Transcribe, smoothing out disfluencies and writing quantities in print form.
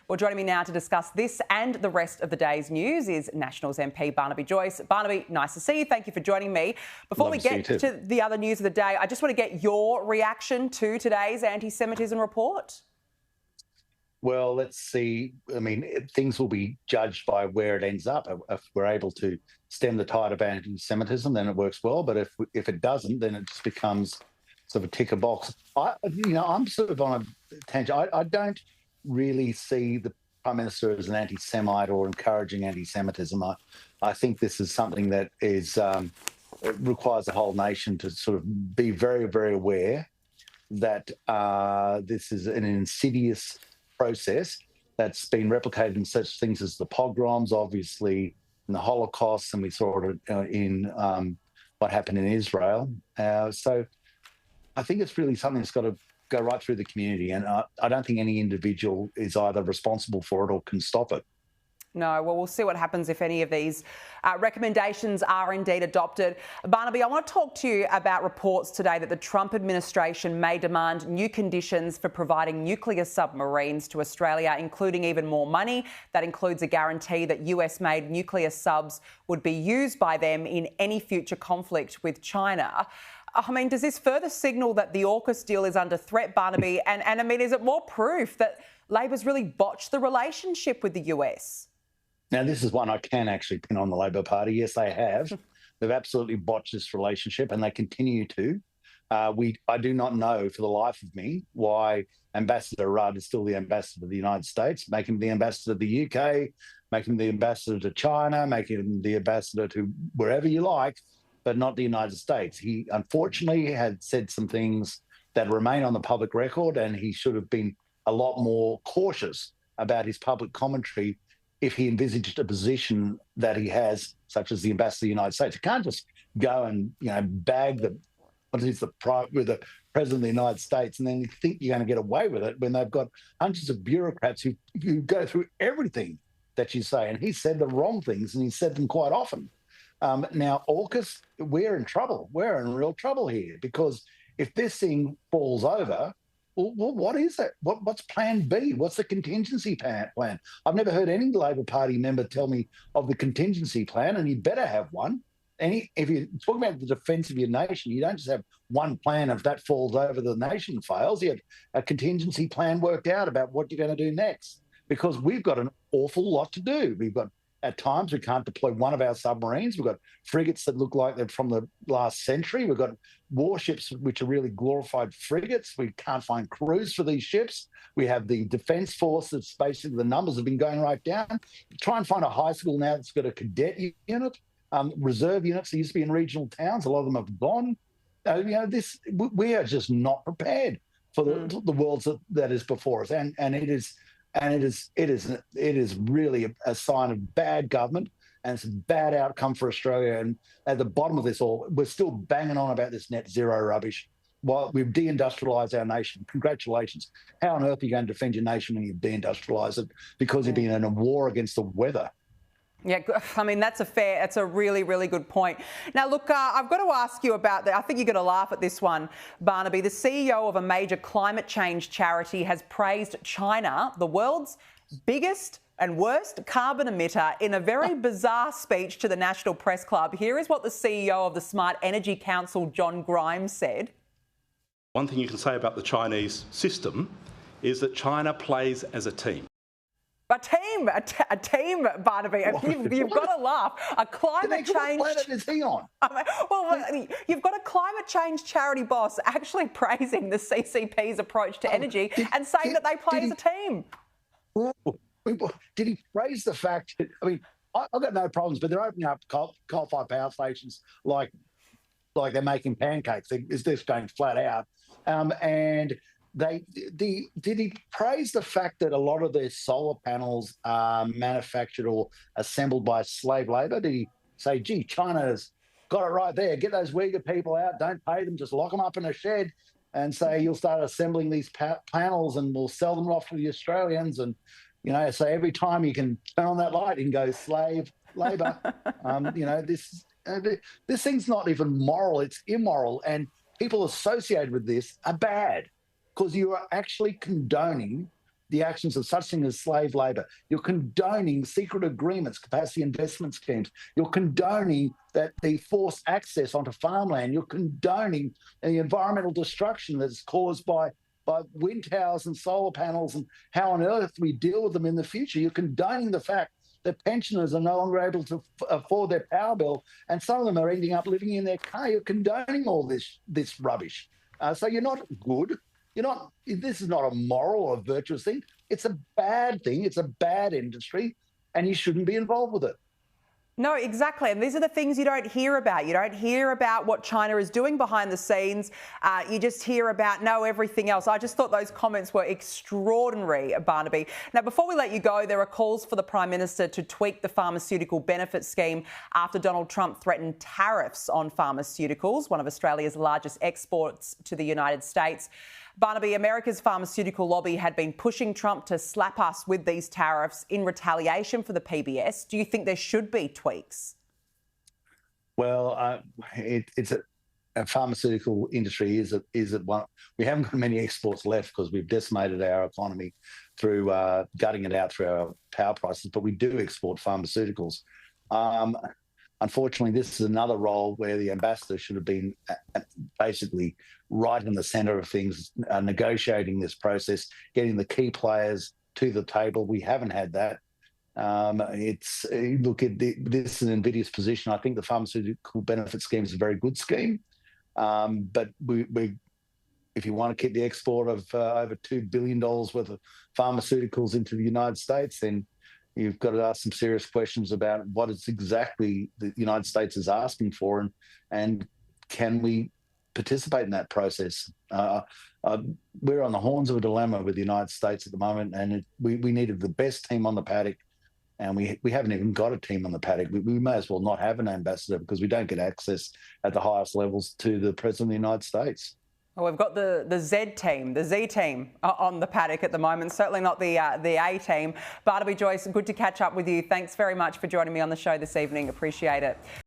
Well, joining me now to discuss this and the rest of the day's news is Nationals MP Barnaby Joyce. Barnaby, nice to see you. Thank you for joining me. Before we get to the other news of the day, I just want to get your reaction to today's anti-Semitism report. Well, let's see. I mean, things will be judged by where it ends up. If we're able to stem the tide of anti-Semitism, then it works well. But if it doesn't, then it just becomes sort of a tick a box. I'm sort of on a tangent. I don't really see the Prime Minister as an anti-Semite or encouraging anti-Semitism. I think this is something that is it requires the whole nation to sort of be very, very aware that this is an insidious process that's been replicated in such things as the pogroms, obviously, in the Holocaust, and we saw it in what happened in Israel. So I think it's really something that's got to go right through the community, and I don't think any individual is either responsible for it or can stop it. No, well, we'll see what happens if any of these recommendations are indeed adopted. Barnaby, I want to talk to you about reports today that the Trump administration may demand new conditions for providing nuclear submarines to Australia, including even more money. That includes a guarantee that US-made nuclear subs would be used by them in any future conflict with China. I mean, does this further signal that the AUKUS deal is under threat, Barnaby? And I mean, is it more proof that Labor's really botched the relationship with the US? Now, this is one I can actually pin on the Labor Party. Yes, they have. They've absolutely botched this relationship, and they continue to. I do not know for the life of me why Ambassador Rudd is still the ambassador of the United States. Make him the ambassador of the UK, make him the ambassador to China, make him the ambassador to wherever you like, but not the United States. He unfortunately had said some things that remain on the public record, and he should have been a lot more cautious about his public commentary if he envisaged a position that he has, such as the ambassador of the United States. You can't just go and bag with the president of the United States and then you think you're going to get away with it when they've got hundreds of bureaucrats who go through everything that you say. And he said the wrong things, and he said them quite often. Now, AUKUS, we're in trouble. We're in real trouble here, because if this thing falls over, well, what is it? What's plan B? What's the contingency plan? I've never heard any Labor Party member tell me of the contingency plan, and you better have one. If you're talking about the defence of your nation, you don't just have one plan. If that falls over, the nation fails. You have a contingency plan worked out about what you're going to do next, because we've got an awful lot to do. At times, we can't deploy one of our submarines. We've got frigates that look like they're from the last century. We've got warships which are really glorified frigates. We can't find crews for these ships. We have the Defence Force that's basically, the numbers have been going right down. Try and find a high school now that's got a cadet unit, reserve units that used to be in regional towns. A lot of them have gone. We are just not prepared for the world that is before us, and it is really a sign of bad government, and it's a bad outcome for Australia. And at the bottom of this all, we're still banging on about this net zero rubbish while we've deindustrialised our nation. Congratulations. How on earth are you going to defend your nation when you've deindustrialised it because you've been in a war against the weather? Yeah, I mean, that's a really, really good point. Now, look, I've got to ask you about I think you're going to laugh at this one, Barnaby. The CEO of a major climate change charity has praised China, the world's biggest and worst carbon emitter, in a very bizarre speech to the National Press Club. Here is what the CEO of the Smart Energy Council, John Grimes, said. One thing you can say about the Chinese system is that China plays as a team. A team, Barnaby. You've got to laugh. A climate change. What planet is he on? You've got a climate change charity boss actually praising the CCP's approach to energy and saying that they play as a team. Did he praise the fact that? I mean, I've got no problems, but they're opening up coal-fired power stations like they're making pancakes. Is this going flat out? And did he praise the fact that a lot of their solar panels are manufactured or assembled by slave labour? Did he say, gee, China's got it right there, get those Uyghur people out, don't pay them, just lock them up in a shed and say you'll start assembling these panels and we'll sell them off to the Australians? And, so every time you can turn on that light, you can go slave labour. This thing's not even moral, it's immoral. And people associated with this are bad, because you are actually condoning the actions of such things as slave labour. You're condoning secret agreements, capacity investment schemes. You're condoning the forced access onto farmland. You're condoning the environmental destruction that's caused by wind towers and solar panels, and how on earth we deal with them in the future. You're condoning the fact that pensioners are no longer able to afford their power bill, and some of them are ending up living in their car. You're condoning all this rubbish. So you're not good. This is not a moral or virtuous thing. It's a bad thing. It's a bad industry, and you shouldn't be involved with it. No, exactly. And these are the things you don't hear about. You don't hear about what China is doing behind the scenes. You just hear about everything else. I just thought those comments were extraordinary, Barnaby. Now, before we let you go, there are calls for the Prime Minister to tweak the pharmaceutical benefit scheme after Donald Trump threatened tariffs on pharmaceuticals, one of Australia's largest exports to the United States. Barnaby, America's pharmaceutical lobby had been pushing Trump to slap us with these tariffs in retaliation for the PBS. Do you think there should be tweaks? Well, it's a pharmaceutical industry is at one. We haven't got many exports left because we've decimated our economy through gutting it out through our power prices. But we do export pharmaceuticals. Unfortunately, this is another role where the ambassador should have been basically right in the centre of things, negotiating this process, getting the key players to the table. We haven't had that. This is an invidious position. I think the pharmaceutical benefit scheme is a very good scheme, but if you want to keep the export of over $2 billion worth of pharmaceuticals into the United States, then you've got to ask some serious questions about what it's exactly the United States is asking for, and can we participate in that process? We're on the horns of a dilemma with the United States at the moment, and we needed the best team on the paddock, and we haven't even got a team on the paddock. We may as well not have an ambassador because we don't get access at the highest levels to the President of the United States. Well, we've got the Z team on the paddock at the moment, certainly not the A team. Barnaby Joyce, good to catch up with you. Thanks very much for joining me on the show this evening. Appreciate it.